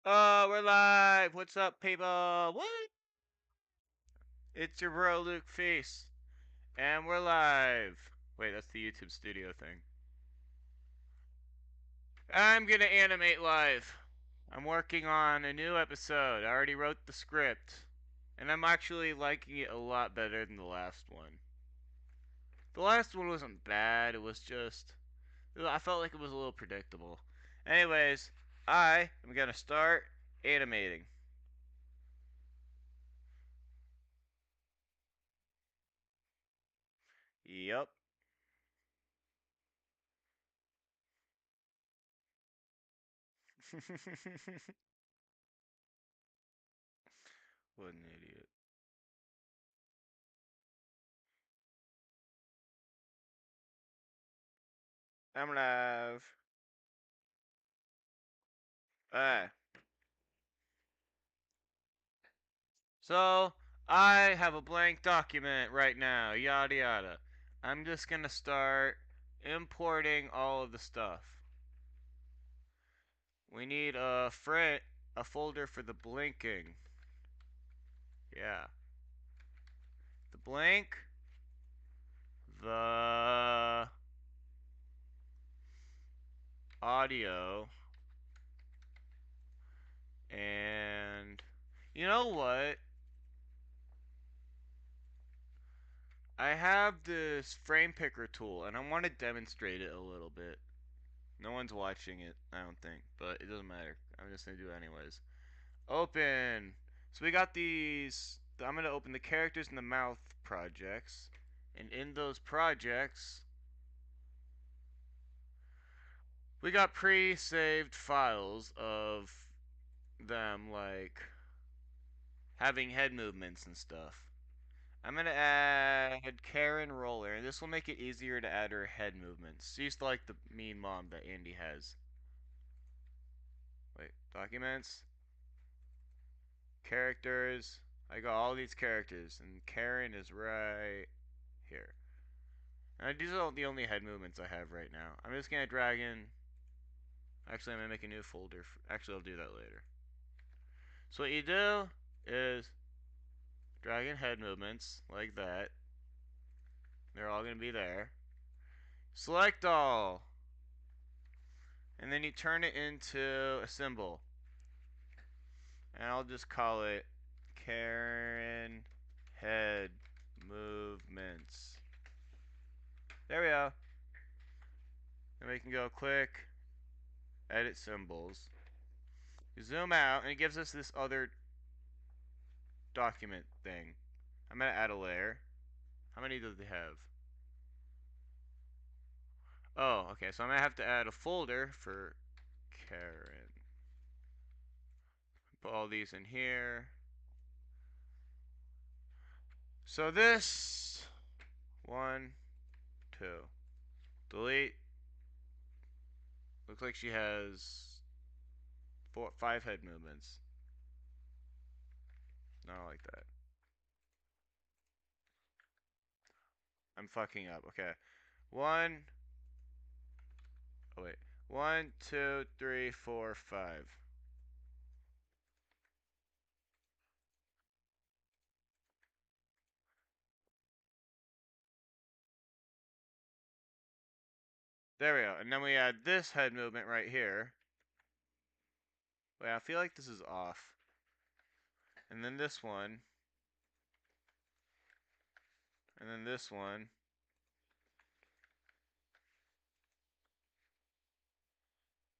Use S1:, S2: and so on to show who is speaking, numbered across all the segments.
S1: Oh, we're live. What's up, people? What? It's your bro Luke Face, and we're live. Wait, that's the YouTube studio thing. I'm gonna animate live. I'm working on a new episode. I already wrote the script, and I'm actually liking it a lot better than the last one. The last one wasn't bad. It was just I felt like it was a little predictable. Anyways, I am gonna start animating. Yup. What an idiot. I'm live. Ah. So, I have a blank document right now, yada yada. I'm just gonna start importing all of the stuff. We need a folder for the blinking. Yeah. The blank, the audio, and you know what? I have this frame picker tool and I want to demonstrate it a little bit. No one's watching it, I don't think, but it doesn't matter. I'm just gonna do it anyways. Open. So we got these. I'm gonna open the characters in the mouth projects, and in those projects, we got pre-saved files of them like having head movements and stuff. I'm gonna add Karen Roller, and this will make it easier to add her head movements. She's like the mean mom that Andy has. Wait, documents, characters. I got all these characters, and Karen is right here. These are the only head movements I have right now. I'm just gonna drag in. Actually, I'm gonna make a new folder. Actually, I'll do that later. So what you do is drag in head movements like that. They're all gonna be there. Select all, and then you turn it into a symbol. And I'll just call it Karen head movements. There we go. And we can go click edit symbols. You zoom out, and it gives us this other document thing. I'm gonna add a layer. How many do they have? Oh, okay, so I'm gonna have to add a folder for Karen. Put all these in here. So this, one, two. Delete. Looks like she has five head movements. Not like that. I'm fucking up. Okay. One, oh wait. One, two, three, four, five. There we go. And then we add this head movement right here. Wait, I feel like this is off. And then this one. And then this one.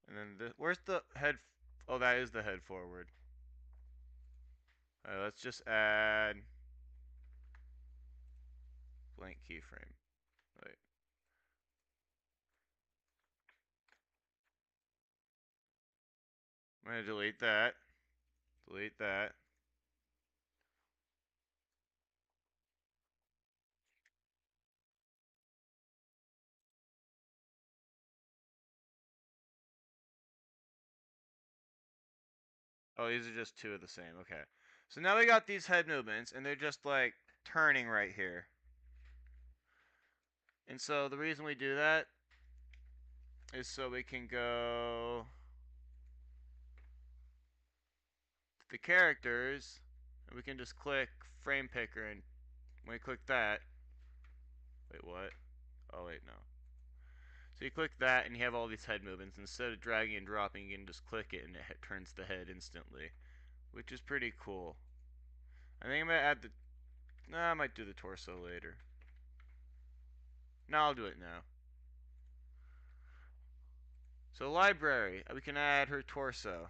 S1: And then this. Where's the head? Oh, that is the head forward. Alright, let's just add blank keyframe. Wait. I'm gonna delete that. Delete that. Oh, these are just two of the same. Okay. So now we got these head movements, and they're just like turning right here. And so the reason we do that is so we can go the characters, and we can just click frame picker, and when we click that, wait, what? Oh wait, no. So you click that and you have all these head movements. Instead of dragging and dropping, you can just click it and it turns the head instantly, which is pretty cool. I think I'm gonna add the. No, I might do the torso later. No, I'll do it now. So library, we can add her torso.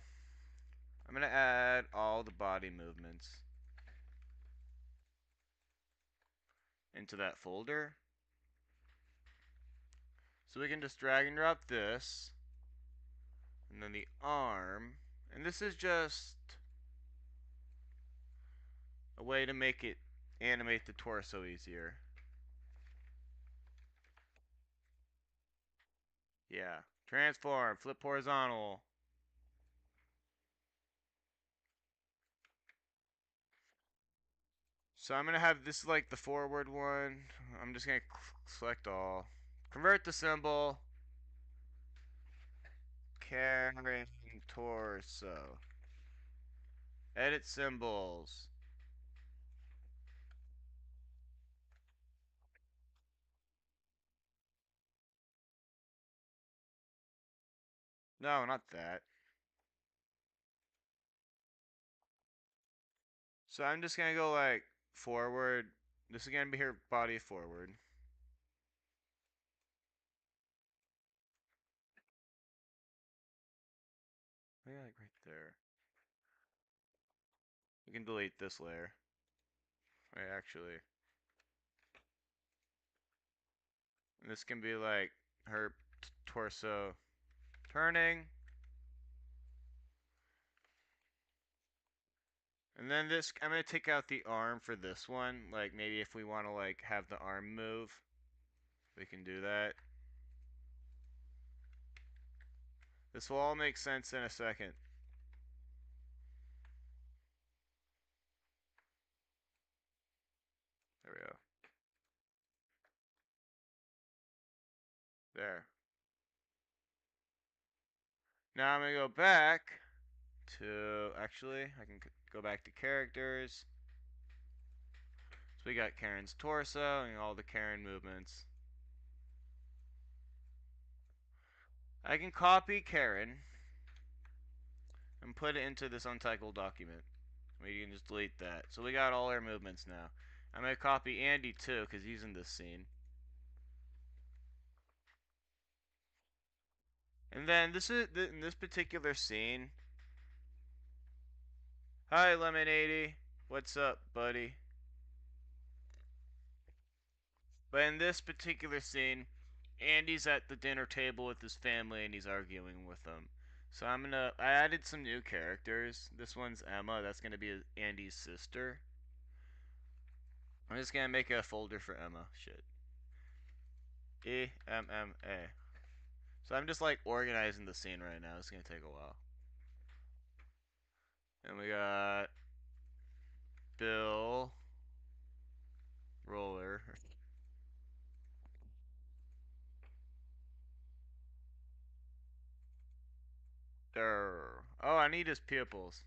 S1: I'm gonna add all the body movements into that folder. So we can just drag and drop this, and then the arm, and this is just a way to make it animate the torso easier. Yeah. Transform, flip horizontal. So I'm gonna have this is like the forward one. I'm just gonna select all. Convert the symbol. Carrying torso. Edit symbols. No, not that. So I'm just gonna go like forward. This is gonna be her body forward. Maybe like right there. We can delete this layer. Wait, actually. And this can be like her torso turning. And then this, I'm gonna take out the arm for this one. Like maybe if we want to like have the arm move, we can do that. This will all make sense in a second. There we go. There. Now I'm gonna go back to, actually, I can go back to characters. So we got Karen's torso and all the Karen movements. I can copy Karen and put it into this untitled document. We can just delete that. So we got all our movements now. I'm going to copy Andy too because he's in this scene. And then this is in this particular scene. Hi, Lemonade. What's up, buddy? But in this particular scene, Andy's at the dinner table with his family and he's arguing with them. So I added some new characters. This one's Emma. That's gonna be Andy's sister. I'm just gonna make a folder for Emma. Shit. EMMA. So I'm just like organizing the scene right now. It's gonna take a while. And we got Bill Roller. There. Oh, I need his pupils.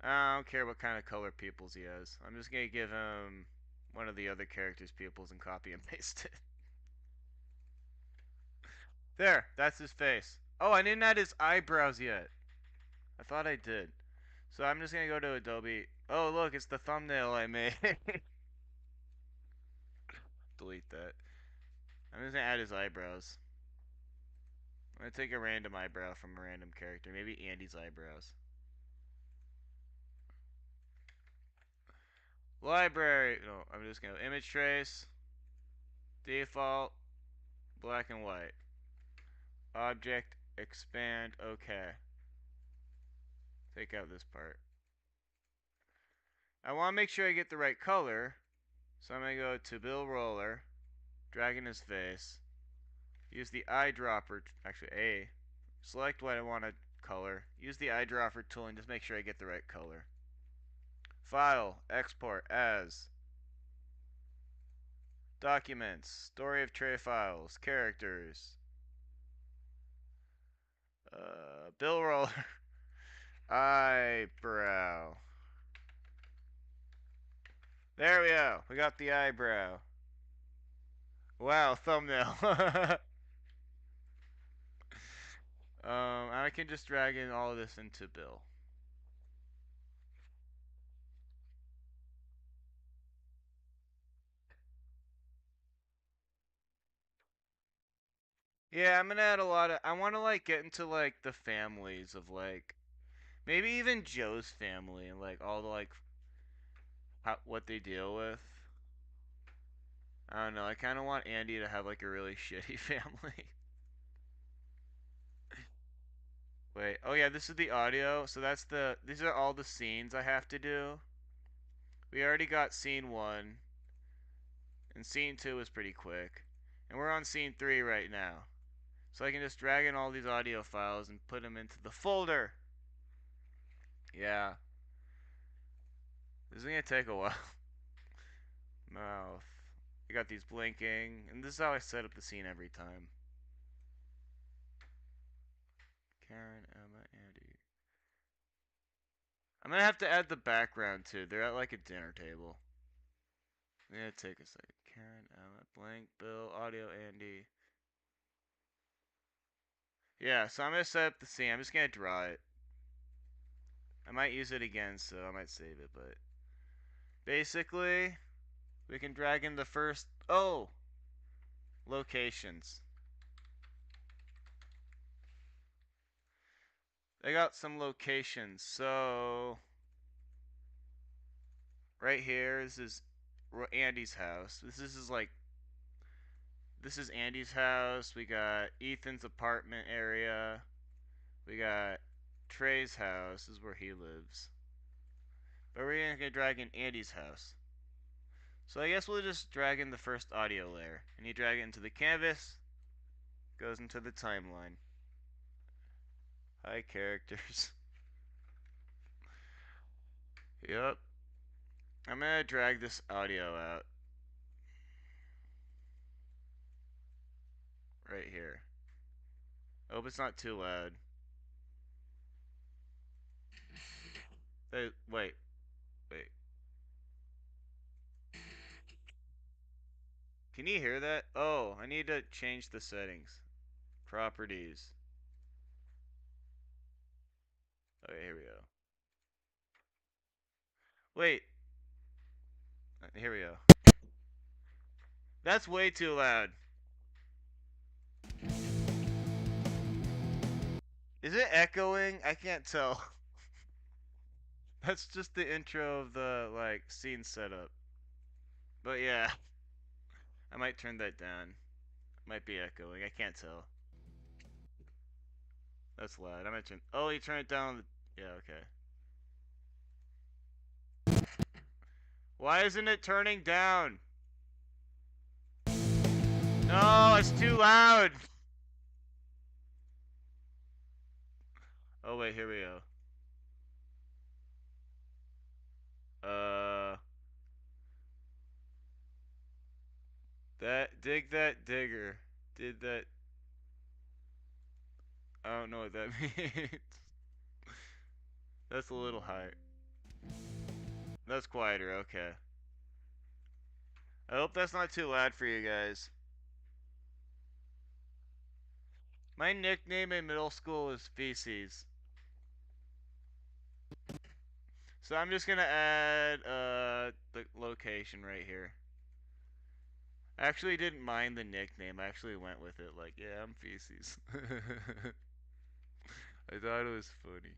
S1: I don't care what kind of color pupils he has. I'm just gonna give him one of the other characters' pupils and copy and paste it. There, that's his face. Oh, I didn't add his eyebrows yet. I thought I did. So I'm just gonna go to Adobe. Oh, look, it's the thumbnail I made. Delete that. I'm just gonna add his eyebrows. I'm gonna take a random eyebrow from a random character. Maybe Andy's eyebrows. Library. No, I'm just gonna image trace. Default. Black and white. Object. Expand. Okay. Take out this part. I want to make sure I get the right color. So I'm going to go to Bill Roller. Drag in his face. Use the eyedropper. Actually, A. Select what I want to color. Use the eyedropper tool and just make sure I get the right color. File. Export as. Documents. Story of Trey files. Characters. Bill Roller. Eyebrow. There we go. We got the eyebrow. Wow, thumbnail. I can just drag in all of this into Bill. Yeah, I'm gonna add a lot of. I want to like get into like the families of like maybe even Joe's family and like all the like what they deal with. I don't know. I kind of want Andy to have like a really shitty family. Wait. Oh yeah, this is the audio. So that's the. These are all the scenes I have to do. We already got scene 1, and scene 2 is pretty quick, and we're on scene 3 right now. So I can just drag in all these audio files and put them into the folder. Yeah. This is gonna take a while. Mouth. I got these blinking, and this is how I set up the scene every time. Karen, Emma, Andy. I'm gonna have to add the background too. They're at like a dinner table. Yeah, take a second. Karen, Emma, blank, Bill, audio, Andy. Yeah, so I'm gonna set up the scene. I'm just gonna draw it. I might use it again, so I might save it, but basically, we can drag in the first. Oh! Locations. I got some locations. So, right here, this is Andy's house. This is like. This is Andy's house. We got Ethan's apartment area. We got Trey's house. This is where he lives. But we're gonna drag in Andy's house. So I guess we'll just drag in the first audio layer. And you drag it into the canvas. Goes into the timeline. Hi, characters. Yep. I'm gonna drag this audio out. Right here. I hope it's not too loud. Hey, wait. Wait. Can you hear that? Oh, I need to change the settings. Properties. Okay, here we go. Wait. Here we go. That's way too loud. Is it echoing? I can't tell. That's just the intro of the like scene setup. But yeah, I might turn that down. Might be echoing. I can't tell. That's loud. I might turn. Oh, you turn it down. Yeah, okay. Why isn't it turning down? No, it's too loud. Oh wait, here we go. Uh, dig that digger. Did that? I don't know what that means. That's a little higher. That's quieter. Okay. I hope that's not too loud for you guys. My nickname in middle school was Feces. So I'm just gonna add the location right here. I actually didn't mind the nickname. I actually went with it. Like, yeah, I'm Feces. I thought it was funny.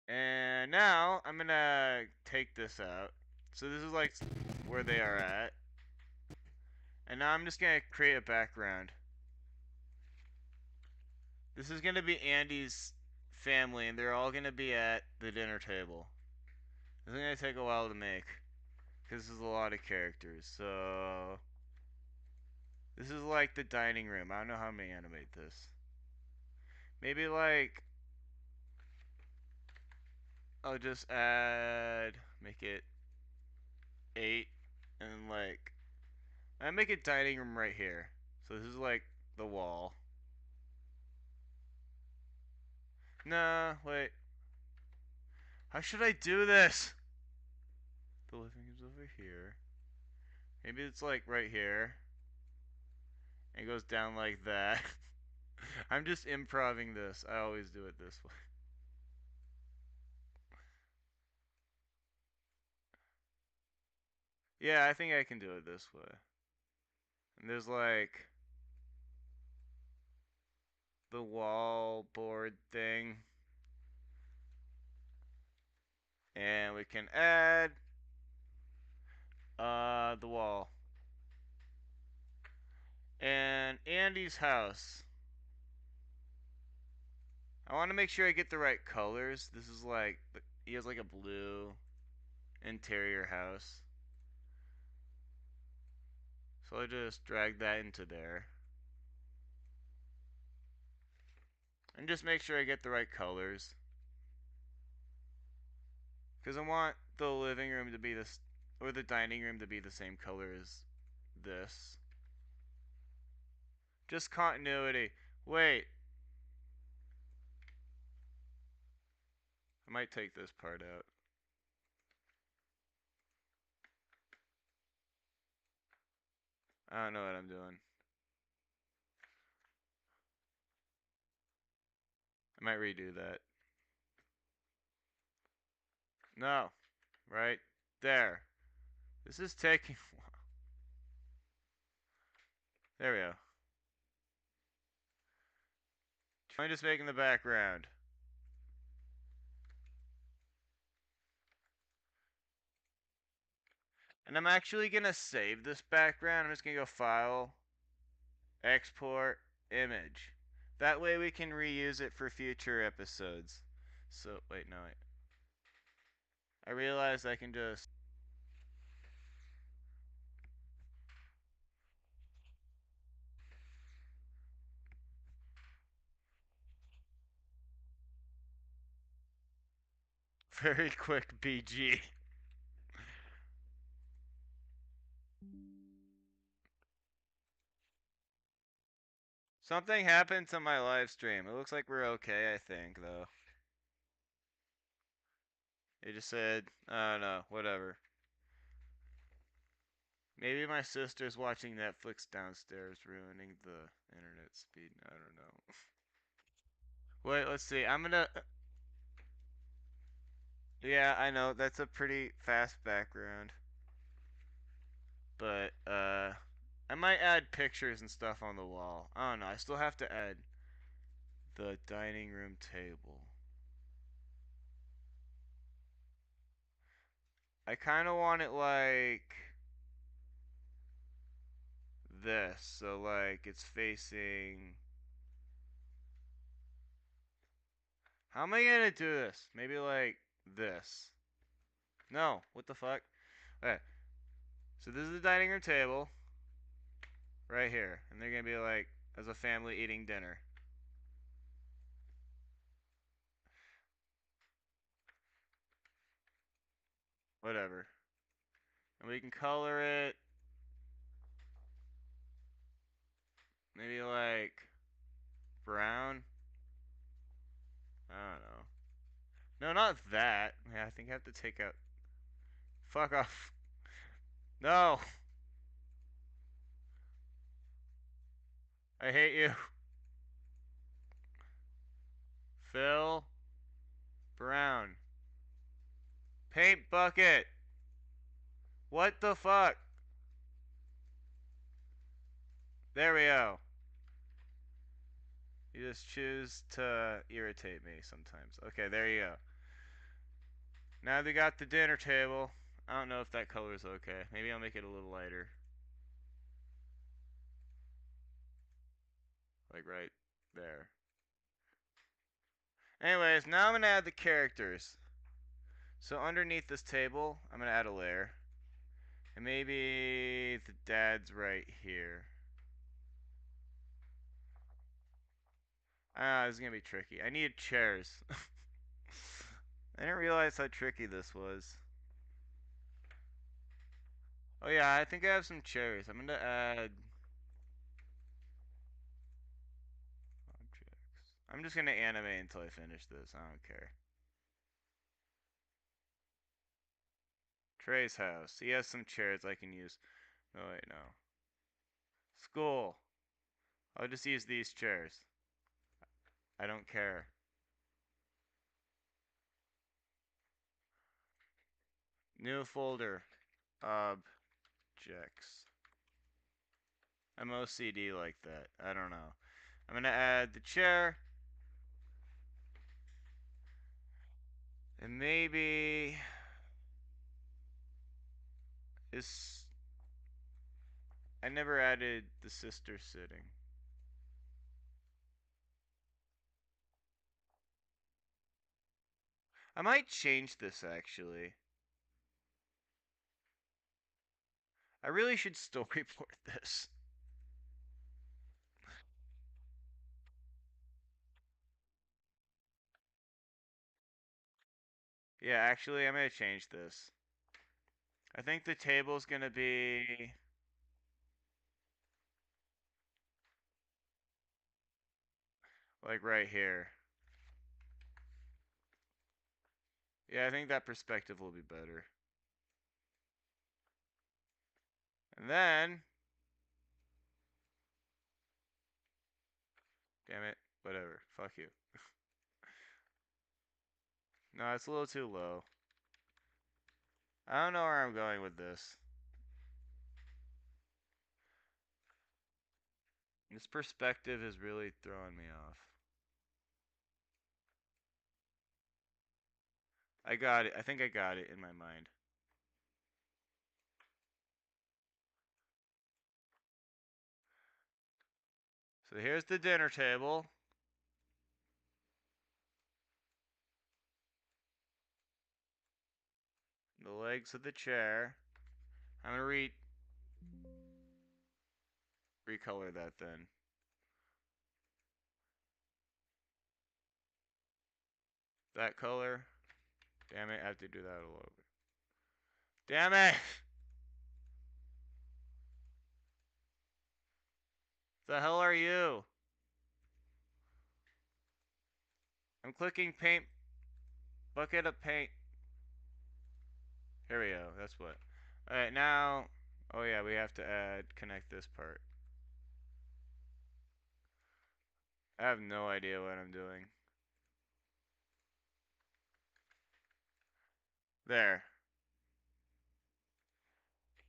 S1: And now I'm gonna take this out. So this is like where they are at. And now I'm just gonna create a background. This is gonna be Andy's family, and they're all gonna be at the dinner table. This is gonna take a while to make, because this is a lot of characters. So this is like the dining room. I don't know how I'm gonna animate this. Maybe like I'll just make it 8. And like, I make a dining room right here. So this is like the wall. Nah, wait. How should I do this? The living room's over here. Maybe it's like right here. And it goes down like that. I'm just improving this. I always do it this way. Yeah, I think I can do it this way. And there's like the wall board thing. And we can add the wall. And Andy's house. I want to make sure I get the right colors. This is like, he has like a blue interior house. So I just drag that into there. And just make sure I get the right colors. Because I want the living room to be this, or the dining room to be the same color as this. Just continuity. Wait. I might take this part out. I don't know what I'm doing. I might redo that. No. Right there. This is taking a while. There we go. I'm just making the background. And I'm actually going to save this background. I'm just going to go File, Export, Image. That way we can reuse it for future episodes. So, wait, no, wait. I realized I can just... Very quick BG. Something happened to my live stream. It looks like we're okay, I think, though. It just said, I don't know, whatever. Maybe my sister's watching Netflix downstairs, ruining the internet speed. I don't know. Wait, let's see. I'm gonna. Yeah, I know that's a pretty fast background, but I might add pictures and stuff on the wall. I don't know. I still have to add the dining room table. I kind of want it like this, so like it's facing. How am I gonna do this? Maybe like this. No, what the fuck? Okay, so this is the dining room table right here, and they're gonna be like as a family eating dinner. Whatever. And we can color it maybe like brown. I don't know. No, not that. Yeah, I think I have to take out. Fuck off. No, I hate you. Fill brown. Paint bucket. What the fuck? There we go. You just choose to irritate me sometimes. Okay, there you go. Now they got the dinner table. I don't know if that color is okay. Maybe I'll make it a little lighter. Like right there. Anyways, now I'm going to add the characters. So underneath this table, I'm going to add a layer. And maybe the dad's right here. Ah, this is going to be tricky. I need chairs. I didn't realize how tricky this was. Oh yeah, I think I have some cherries. I'm gonna add objects. I'm just gonna animate until I finish this. I don't care. Trey's house. He has some chairs I can use. Oh wait, no. School. I'll just use these chairs. I don't care. New folder. Objects. I'm OCD like that. I don't know. I'm gonna add the chair. And maybe is I never added the sister sitting. I might change this actually. I really should storyboard this. Yeah, actually, I'm gonna change this. I think the table's gonna be like right here. Yeah, I think that perspective will be better. And then, damn it, whatever. Fuck you. No, it's a little too low. I don't know where I'm going with this. This perspective is really throwing me off. I got it. I think I got it in my mind. So here's the dinner table. The legs of the chair. I'm gonna recolor that then. That color. Damn it, I have to do that all over. Damn it! The hell are you? I'm clicking paint. Bucket of paint. Here we go. That's what. Alright, now. Oh yeah, we have to connect this part. I have no idea what I'm doing. There.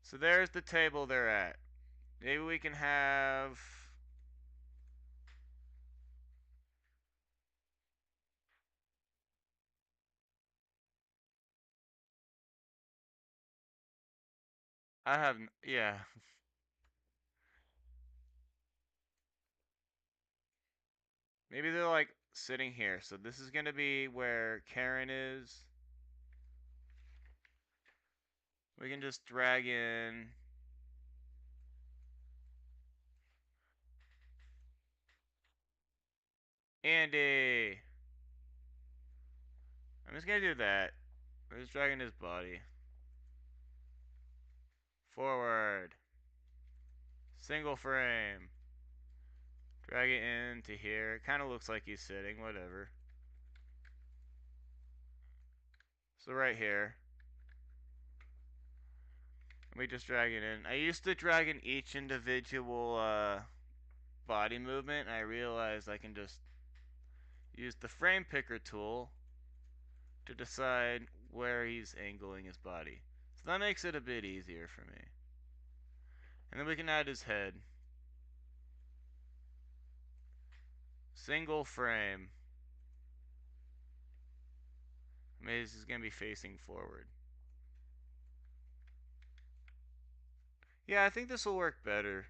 S1: So there's the table they're at. Maybe we can have. I have. Yeah. Maybe they're like sitting here. So this is gonna be where Karen is. We can just drag in. Andy. I'm just gonna do that. We're just dragging his body. Forward. Single frame. Drag it into here. It kind of looks like he's sitting. Whatever. So right here. Let me just drag it in. I used to drag in each individual body movement. And I realized I can just use the frame picker tool to decide where he's angling his body. So that makes it a bit easier for me. And then we can add his head. Single frame. Maybe this is going to be facing forward. Yeah, I think this will work better.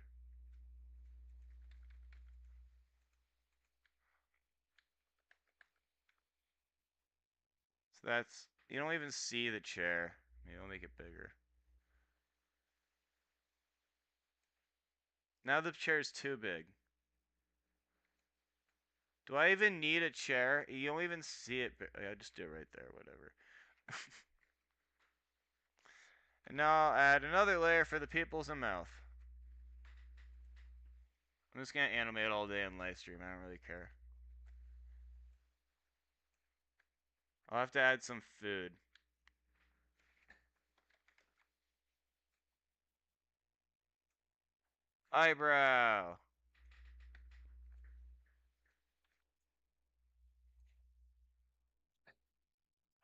S1: So that's, you don't even see the chair. Maybe I'll make it bigger. Now the chair's too big. Do I even need a chair? You don't even see it. I just do it right there, whatever. And now I'll add another layer for the pupils and mouth. I'm just gonna animate all day in live stream. I don't really care. I'll have to add some food. Eyebrow.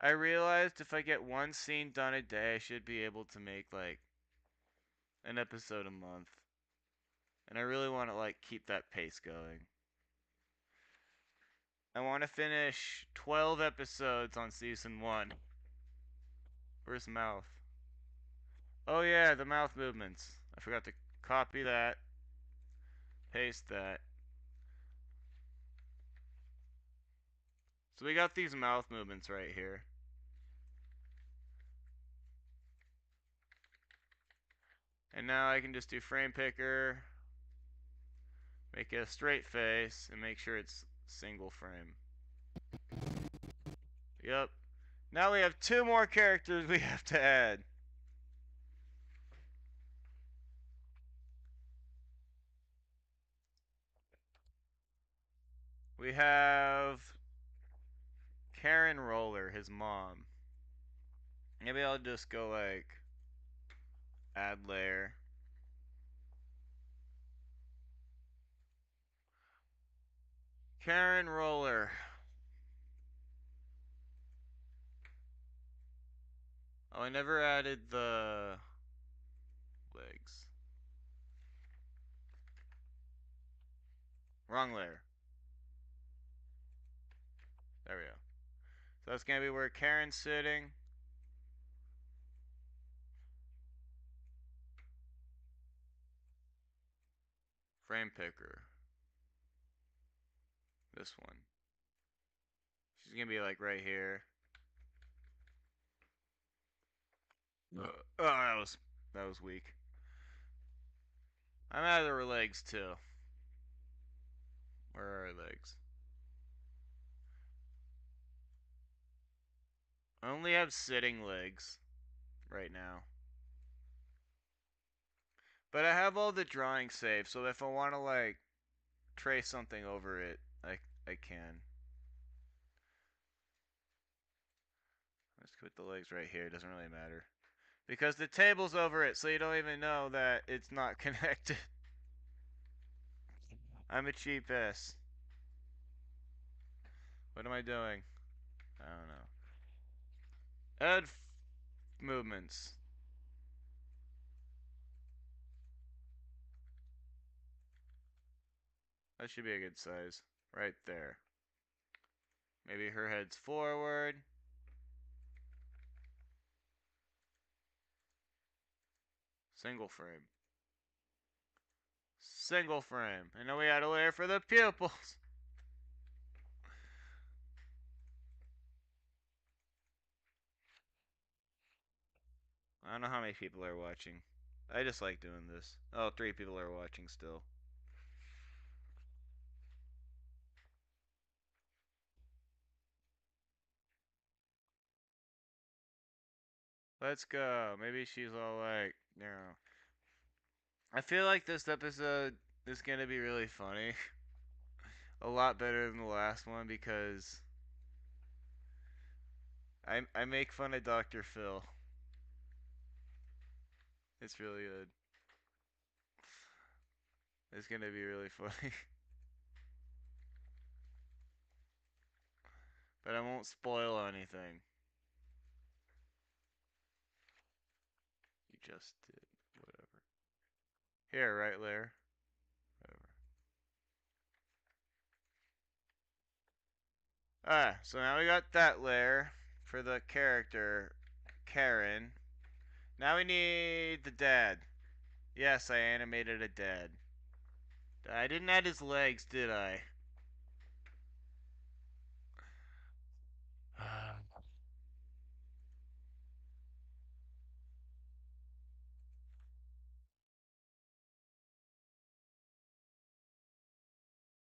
S1: I realized if I get one scene done a day, I should be able to make like an episode a month. And I really want to like keep that pace going. I want to finish 12 episodes on season 1. Where's mouth? Oh yeah, the mouth movements. I forgot to copy that, paste that. So we got these mouth movements right here. And now I can just do frame picker, make it a straight face, and make sure it's single frame. Yep. Now we have 2 more characters we have to add. We have Karen Roller, his mom. Maybe I'll just go like add layer. Karen Roller. Oh, I never added the legs. Wrong layer. There we go. So that's gonna be where Karen's sitting. Frame picker. This one. She's gonna be like right here. Oh, that was weak. I'm out of her legs too. Where are her legs? I only have sitting legs right now. But I have all the drawings saved, so if I want to like trace something over it, I can. Let's put the legs right here, it doesn't really matter. Because the table's over it, so you don't even know that it's not connected. I'm a cheap ass. What am I doing? I don't know. Add movements. That should be a good size. Right there. Maybe her head's forward. Single frame. Single frame. And then we add a layer for the pupils. I don't know how many people are watching. I just like doing this. Oh, 3 people are watching still. Let's go. Maybe she's all like, you know. I feel like this episode is gonna be really funny. A lot better than the last one because I make fun of Dr. Phil. It's really good. It's gonna be really funny. But I won't spoil anything. You just did. Whatever. Here, right layer. Whatever. So now we got that layer for the character, Karen. Now we need the dad. Yes, I animated a dad. I didn't add his legs, did I?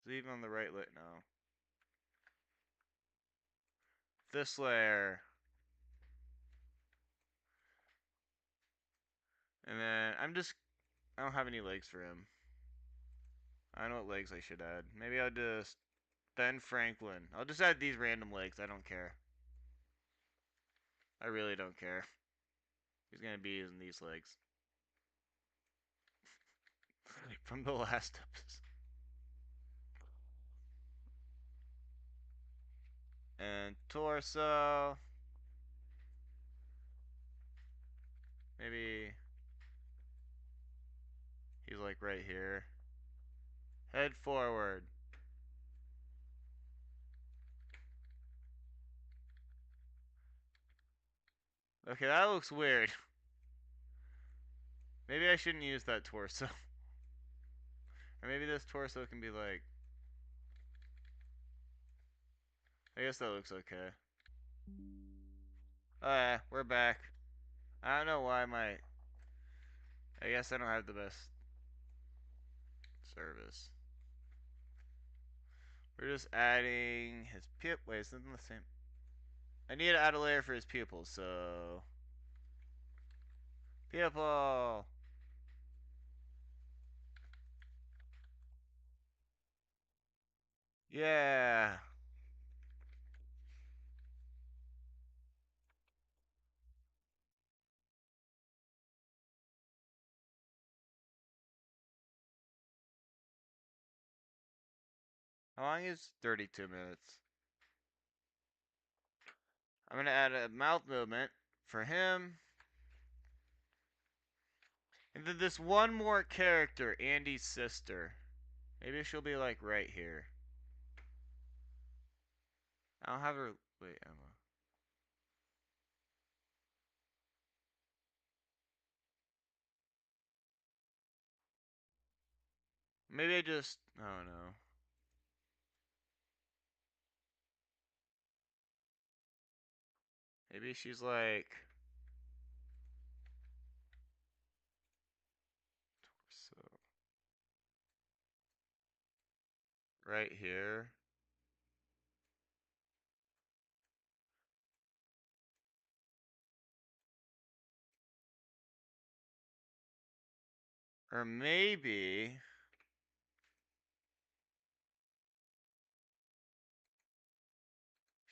S1: Is he even on the right layer? No. This layer. And then I don't have any legs for him. I don't know what legs I should add. Maybe I'll just Ben Franklin. I'll just add these random legs. I don't care. I really don't care. He's gonna be using these legs from the last episode. And torso. Maybe he's like right here. Head forward. Okay, that looks weird. Maybe I shouldn't use that torso. Or maybe this torso can be like... I guess that looks okay. Oh yeah, we're back. I don't know why I guess I don't have the best service. We're just adding his pupil. Wait, isn't the same? I need to add a layer for his pupils, so... Pupil! Yeah! How long is 32 minutes? I'm gonna add a mouth movement for him. And then this one more character, Andy's sister. Maybe she'll be like right here. I'll have her. Wait, Emma. Maybe I just. Oh no. Maybe she's like. So. Right here. Or maybe.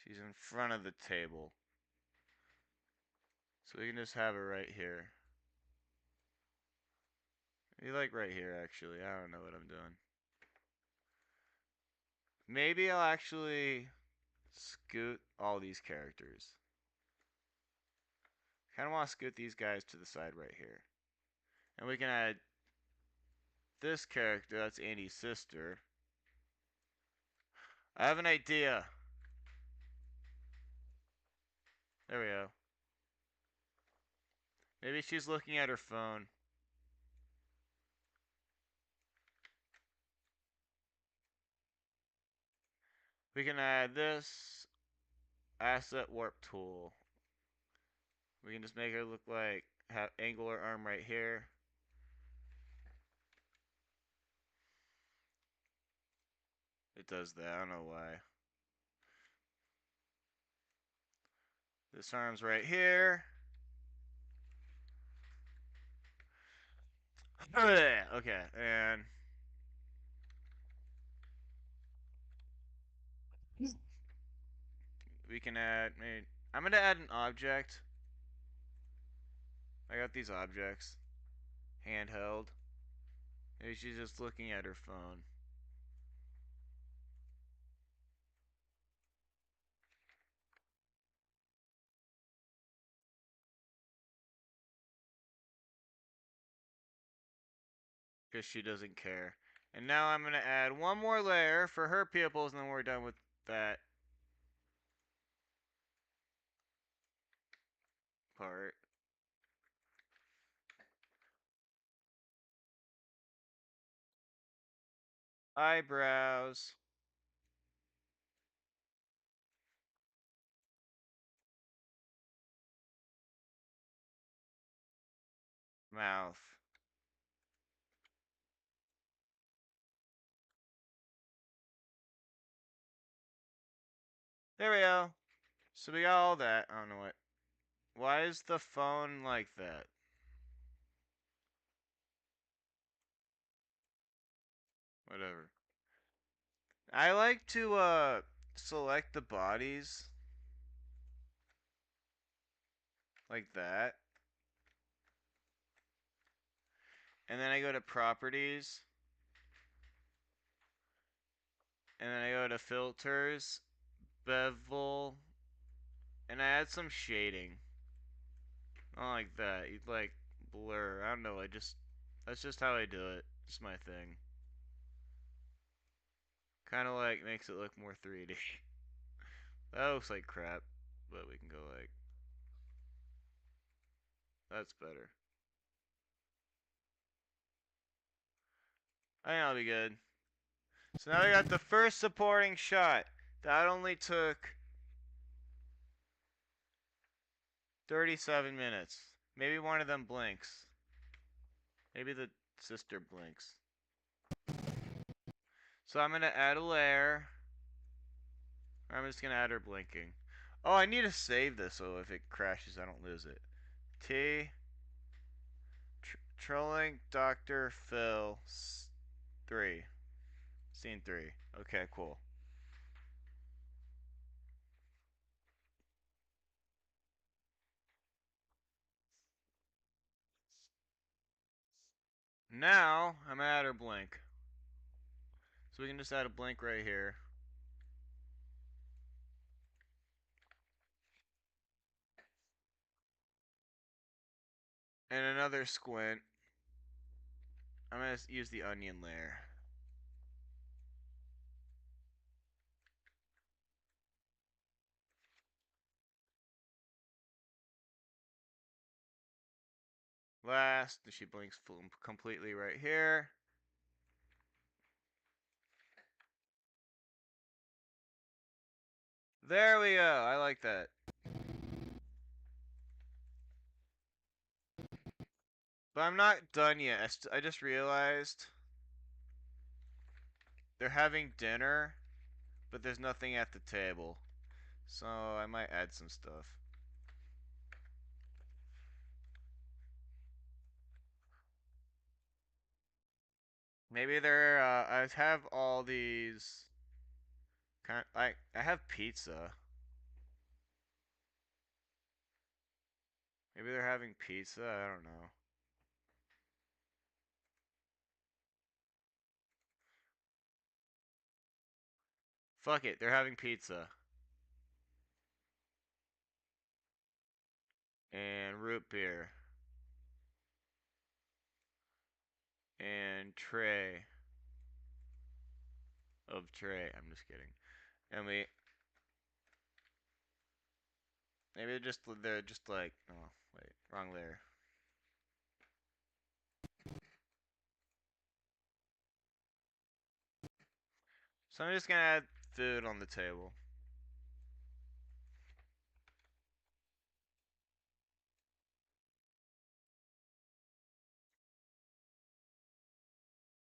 S1: She's in front of the table. So we can just have her right here. Maybe like right here, actually. I don't know what I'm doing. Maybe I'll actually scoot all these characters. Kind of want to scoot these guys to the side right here. And we can add this character. That's Andy's sister. I have an idea. There we go. Maybe she's looking at her phone. We can add this asset warp tool. We can just make her look like have angular arm right here. It does that. I don't know why. This arm's right here. Okay, and we can add. Maybe, I'm gonna add an object. I got these objects. Handheld. Maybe she's just looking at her phone. Because she doesn't care. And now I'm going to add one more layer for her pupils, and then we're done with that part. Eyebrows. Mouth. There we go. So we got all that. I don't know what. Why is the phone like that? Whatever. I like to select the bodies like that. And then I go to properties. And then I go to filters, bevel, and I add some shading. Not like that. You'd like blur. I don't know. That's just how I do it. It's my thing. Kind of like makes it look more 3D. That looks like crap, but we can go like that's better. I think that'll be good. So now we got the first supporting shot. That only took 37 minutes. Maybe one of them blinks. Maybe the sister blinks. So I'm gonna add a layer. I'm just gonna add her blinking. Oh, I need to save this so if it crashes, I don't lose it. T. Trolling Dr. Phil 3. Scene 3. Okay, cool. Now, I'm gonna add her blink. So we can just add a blink right here. And another squint. I'm gonna use the onion layer. Last, she blinks completely right here. There we go. I like that. But I'm not done yet. I just realized they're having dinner, but there's nothing at the table. So I might add some stuff. Maybe they're I have all these I have pizza. Maybe they're having pizza, I don't know. Fuck it, they're having pizza. And root beer. And tray of Trey. I'm just kidding. And we maybe they're just like oh wait, wrong layer. So I'm just gonna add food on the table.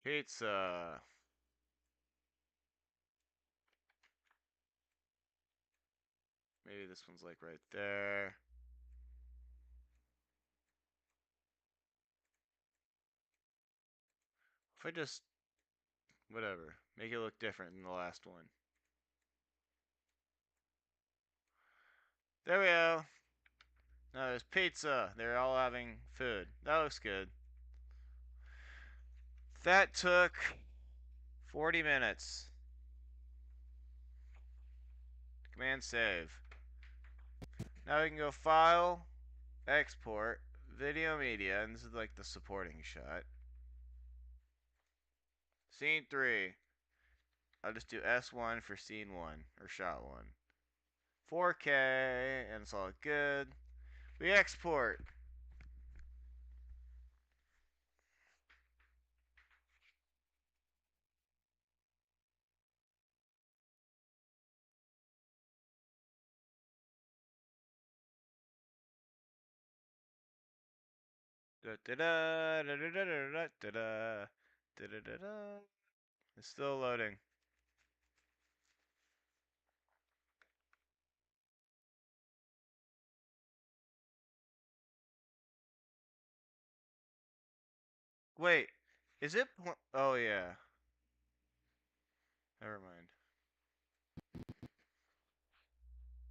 S1: Pizza. Maybe this one's like right there. If I just whatever, make it look different than the last one. There we go. Now there's pizza. They're all having food. That looks good. That took 40 minutes. Command save. Now we can go file, export, video media, and this is like the supporting shot. Scene 3. I'll just do S1 for scene 1, or shot 1. 4K, and it's all good. We export. Da da da da da da da da da da da da. It's still loading. Wait, is it? Oh yeah. Never mind.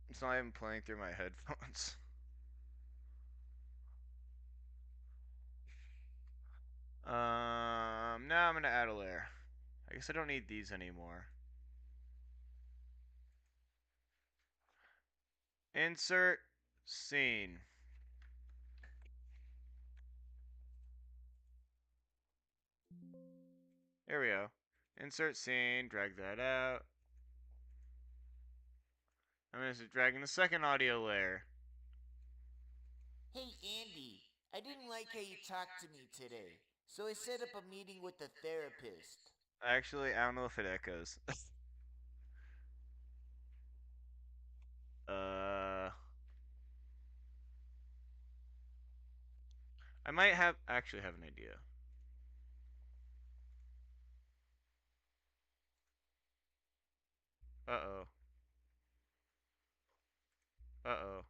S1: It's not even playing through my headphones. Now I'm gonna add a layer. I guess I don't need these anymore. Insert scene. There we go. Insert scene, drag that out. I'm gonna start dragging the second audio layer.
S2: Hey Andy, I didn't like how you talked to me today, so I set up a meeting with the therapist.
S1: Actually, I don't know if it echoes. uh, I might have actually have an idea. Uh-oh. Uh-oh.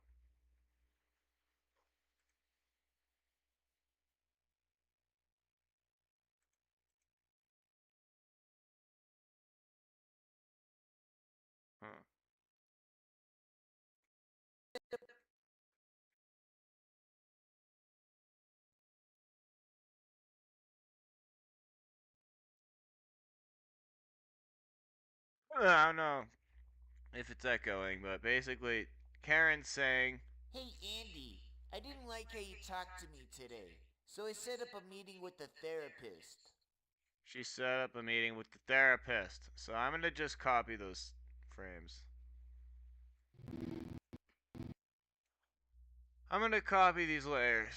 S1: Huh. I don't know if it's echoing, but basically, Karen's saying
S2: Hey Andy, I didn't like how you talked to me today, so I set up a meeting with the therapist.
S1: she set up a meeting with the therapist. So I'm gonna just copy those frames. I'm gonna copy these layers.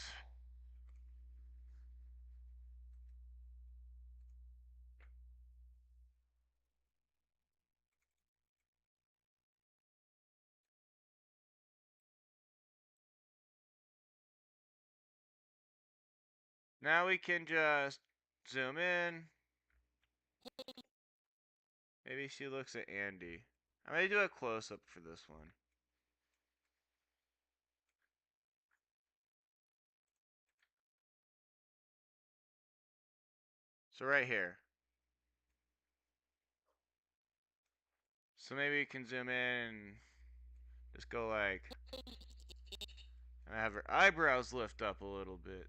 S1: Now we can just zoom in. Maybe she looks at Andy. I'm gonna do a close up for this one. So right here. So maybe we can zoom in and just go like, and have her eyebrows lift up a little bit.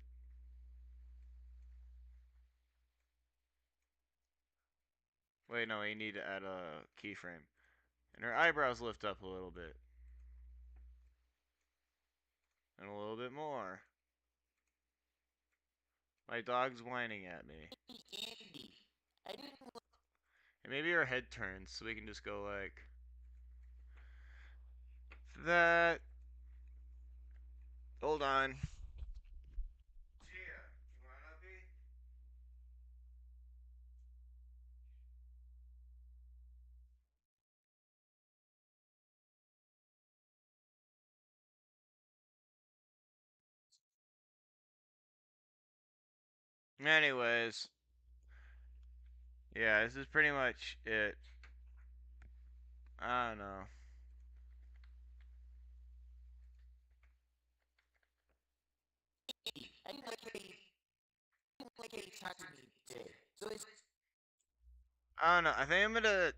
S1: Wait, no, you need to add a keyframe. And her eyebrows lift up a little bit. And a little bit more. My dog's whining at me.
S2: Hey Andy, I didn't
S1: And maybe her head turns so we can just go like that. Hold on. Gia, you want a puppy? Anyways, yeah, this is pretty much it. I don't know.
S2: Andy, I didn't like how you talked to me today, so I
S1: I don't know. I think I'm gonna